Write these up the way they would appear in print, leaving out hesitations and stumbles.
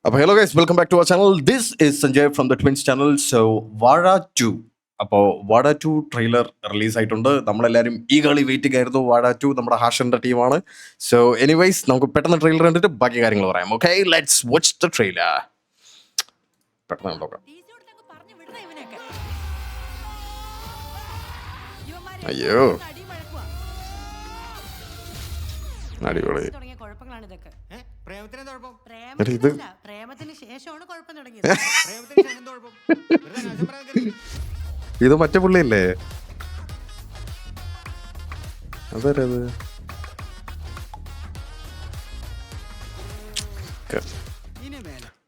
അപ്പോൾ hello guys, welcome back to our channel. This is Sanjay from the twins channel. So Vaazha 2, അപ്പോൾ വാഴ 2 trailer റിലീസായിട്ടുണ്ട്. നമ്മളെല്ലാവരും ഈ കളി വെയിറ്റിംഗ് ആയിരുന്നു. വാഴ 2 നമ്മുടെ ഹാഷറിൻ്റെ ടീമാണ്. സോ എനിവൈസ് നമുക്ക് പെട്ടെന്ന് ട്രെയിലർ കണ്ടിട്ട് ബാക്കി കാര്യങ്ങൾ പറയാം. Okay, let's watch the trailer. പെട്ടെന്ന് നോക്കാം. അയ്യോ, അടിപൊളി. ഇത് പ്രേമത്തിന് ശേഷമാണ് കുഴപ്പം തുടങ്ങിയത്. ഇത് മറ്റേ പുള്ളിയല്ലേ? അതരത്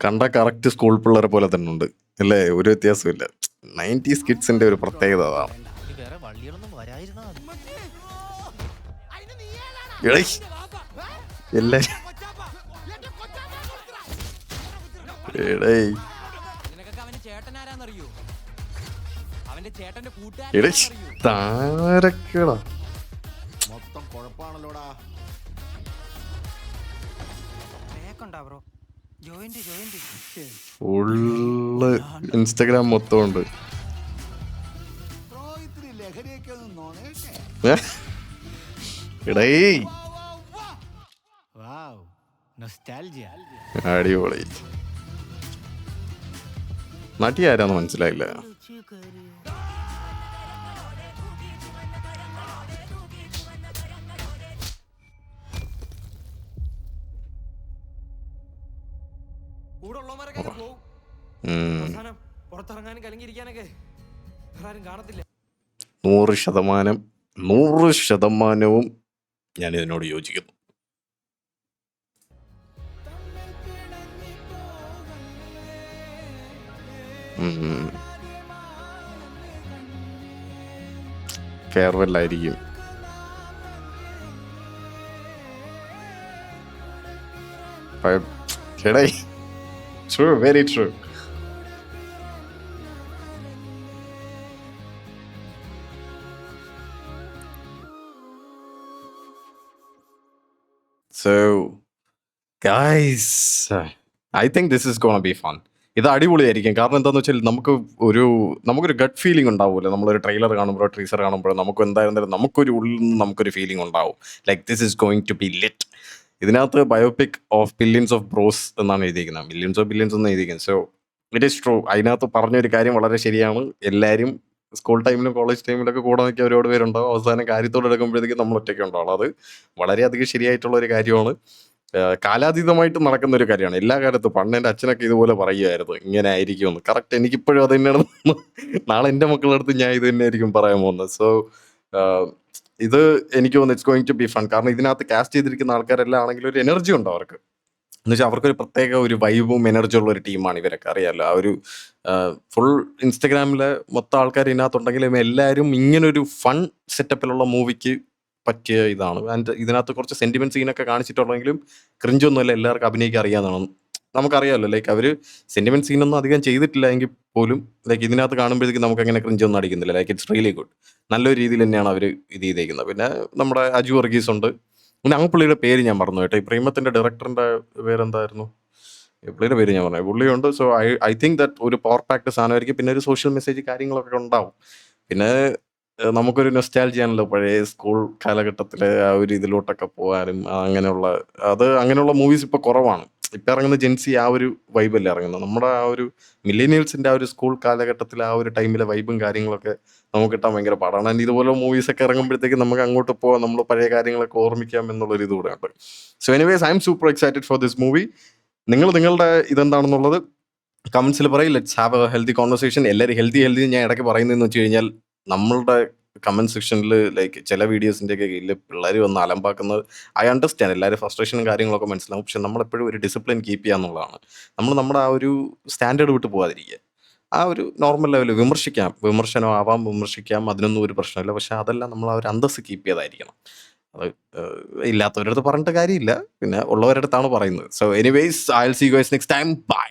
കണ്ട കറക്റ്റ് സ്കൂൾ പിള്ളേരെ പോലെ തന്നെ ഉണ്ട് അല്ലേ? ഒരു വ്യത്യാസമില്ല. 90s കിഡ്സിന്റെ ഒരു പ്രത്യേകത അതാണ്. എല്ലാരും താരക്കടാ മൊത്തം കുഴപ്പാണല്ലോടാ. ഫുള്ള് ഇൻസ്റ്റഗ്രാം മൊത്തം ഉണ്ട്. അടിപൊളി. നടി ആരാന്ന് മനസ്സിലായില്ല. പുറത്തിറങ്ങാനും കലങ്ങിയിരിക്കാനൊക്കെ ആരും കാണത്തില്ല. 100% ഞാൻ ഇതിനോട് യോജിക്കുന്നു. ഫെയർവെൽ ആയിരിക്കും. True, very true. So, guys, I think this is gonna be fun. ഇത് അടിപൊളിയായിരിക്കും. കാരണം എന്താണെന്ന് വെച്ചാൽ നമുക്കൊരു ഗട്ട് ഫീലിംഗ് ഉണ്ടാവുമല്ലോ. നമ്മളൊരു ട്രെയിലർ കാണുമ്പോഴോ ടീസർ കാണുമ്പോഴോ നമുക്ക് എന്തായിരുന്നാലും നമുക്കൊരു ഉള്ളിൽ നിന്ന് നമുക്കൊരു ഫീലിംഗ് ഉണ്ടാവും. Like this is going to be lit. ഇതിനകത്ത് biopic of billions of bros എന്നാണ് എഴുതിയിരിക്കുന്നത്. മില്യൻസ് ഓഫ് ബില്യൻസ് എന്ന് എഴുതിയിരിക്കുന്നത്. So it is true. അതിനകത്ത് പറഞ്ഞൊരു കാര്യം വളരെ ശരിയാണ്. എല്ലാവരും സ്കൂൾ ടൈമിലും കോളേജ് ടൈമിലൊക്കെ കൂടെ നിൽക്കുക ഒരുപാട് പേരുണ്ടാവും. അവസാനം കാര്യത്തോടെ എടുക്കുമ്പോഴത്തേക്കും നമ്മൾ ഒറ്റയ്ക്ക് ഉണ്ടാവുള്ളൂ. അത് വളരെയധികം ശരിയായിട്ടുള്ള ഒരു കാര്യമാണ്. കാലാതീതമായിട്ട് നടക്കുന്ന ഒരു കാര്യമാണ്. എല്ലാ കാലത്തും പണ്ട് എൻ്റെ അച്ഛനൊക്കെ ഇതുപോലെ പറയുമായിരുന്നു, ഇങ്ങനെ ആയിരിക്കുമെന്ന്. കറക്റ്റ് എനിക്കിപ്പോഴും അത് തന്നെയാണ്. നാളെ എൻ്റെ മക്കളുടെ അടുത്ത് ഞാൻ ഇത് തന്നെ ആയിരിക്കും പറയാൻ പോകുന്നത്. സോ ഇത് എനിക്ക് തോന്നുന്നു it's going to be fun. കാരണം ഇതിനകത്ത് കാസ്റ്റ് ചെയ്തിരിക്കുന്ന ആൾക്കാരെല്ലാം ആണെങ്കിലും ഒരു എനർജി ഉണ്ട് അവർക്ക്. എന്ന് വെച്ചാൽ അവർക്കൊരു പ്രത്യേക ഒരു വൈബും എനർജി ഉള്ള ഒരു ടീമാണ് ഇവരൊക്കെ. അറിയാമല്ലോ, ആ ഒരു ഫുൾ ഇൻസ്റ്റഗ്രാമിലെ മൊത്തം ആൾക്കാർ ഇതിനകത്തുണ്ടെങ്കിലും എല്ലാവരും ഇങ്ങനൊരു ഫൺ സെറ്റപ്പിലുള്ള മൂവിക്ക് പറ്റിയ ഇതാണ്. ആൻഡ് ഇതിനകത്ത് കുറച്ച് സെന്റിമെന്റ് സീനൊക്കെ കാണിച്ചിട്ടുണ്ടെങ്കിലും ക്രിഞ്ചൊന്നുമല്ല, എല്ലാവർക്കും അഭിനയിക്കാൻ അറിയാവുന്നതാണ്. നമുക്കറിയാമല്ലോ, ലൈക്ക് അവർ സെന്റിമെന്റ് സീനൊന്നും അധികം ചെയ്തിട്ടില്ല എങ്കിൽ പോലും ലൈക്ക് ഇതിനകത്ത് കാണുമ്പോഴത്തേക്കും നമുക്ക് അങ്ങനെ ക്രിഞ്ചൊന്നും അടിക്കുന്നില്ല. Like it's really good. നല്ലൊരു രീതിയിൽ തന്നെയാണ് അവർ ഇത് ചെയ്തേക്കുന്നത്. പിന്നെ നമ്മുടെ അജു വർഗീസ് ഉണ്ട്. പിന്നെ ആ പുള്ളിയുടെ പേര് ഞാൻ പറഞ്ഞു കേട്ടോ. ഈ പ്രേമത്തിന്റെ ഡയറക്ടറിന്റെ പേരെന്തായിരുന്നു? ഈ പുള്ളിയുടെ പേര് ഞാൻ പറഞ്ഞു. പുള്ളിയുണ്ട്. സോ ഐ തിങ്ക് ദാറ്റ് ഒരു പവർ പാക്ട് സാധനമായിരിക്കും. പിന്നെ ഒരു സോഷ്യൽ മെസ്സേജ് കാര്യങ്ങളൊക്കെ ഉണ്ടാവും. പിന്നെ നമുക്കൊരു നൊസ്റ്റാൾജിയ ആണല്ലോ പഴയ സ്കൂൾ കാലഘട്ടത്തിലെ ആ ഒരു ഇതിലോട്ടൊക്കെ പോകാനും അങ്ങനെയുള്ള മൂവീസ് ഇപ്പോൾ കുറവാണ്. ഇപ്പം ഇറങ്ങുന്ന ജെൻസി ആ ഒരു വൈബല്ലേ ഇറങ്ങുന്നത്. നമ്മുടെ ആ ഒരു മില്ലേനിയൽസിൻ്റെ ആ ഒരു സ്കൂൾ കാലഘട്ടത്തിലെ ആ ഒരു ടൈമിലെ വൈബും കാര്യങ്ങളൊക്കെ നമുക്ക് കിട്ടാൻ ഭയങ്കര പാടാണ്. ആൻഡ് ഇതുപോലെ മൂവീസൊക്കെ ഇറങ്ങുമ്പോഴത്തേക്ക് നമുക്ക് അങ്ങോട്ട് പോകാം, നമ്മൾ പഴയ കാര്യങ്ങളൊക്കെ ഓർമ്മിക്കാം എന്നുള്ളൊരു ഇത് കൂടെ ഉണ്ട്. So anyways, I M super excited for this movie. നിങ്ങളുടെ ഇതെന്താണെന്നുള്ളത് കമൻസിൽ പറയും. Let's have A healthy conversation. എല്ലാവരും ഹെൽത്തി ഞാൻ ഇടയ്ക്ക് പറയുന്നതെന്ന് വെച്ച് കഴിഞ്ഞാൽ, നമ്മളുടെ കമൻറ്റ് സെക്ഷനിൽ ലൈക്ക് ചില വീഡിയോസിൻ്റെ ഒക്കെ കീഴിൽ പിള്ളേർ വന്ന് അലമ്പാക്കുന്നത് ഐ അണ്ടർസ്റ്റാൻഡ്. എല്ലാവരും ഫ്രസ്ട്രേഷനും കാര്യങ്ങളൊക്കെ മനസ്സിലാവും. പക്ഷെ നമ്മളെപ്പോഴും ഒരു ഡിസിപ്ലിൻ കീപ്പ് ചെയ്യുക എന്നുള്ളതാണ്. നമ്മുടെ ആ ഒരു സ്റ്റാൻഡേർഡ് വിട്ട് പോകാതിരിക്കുക. ആ ഒരു നോർമൽ ലെവലിൽ വിമർശിക്കാം, അതിനൊന്നും ഒരു പ്രശ്നമില്ല. പക്ഷെ അതെല്ലാം നമ്മൾ ആ ഒരു അന്തസ്സ് കീപ്പ് ചെയ്തായിരിക്കണം. അത് ഇല്ലാത്തവരടുത്ത് പറഞ്ഞിട്ട് കാര്യമില്ല, പിന്നെ ഉള്ളവരടുത്താണ് പറയുന്നത്. So anyways, I will see you guys next time. By.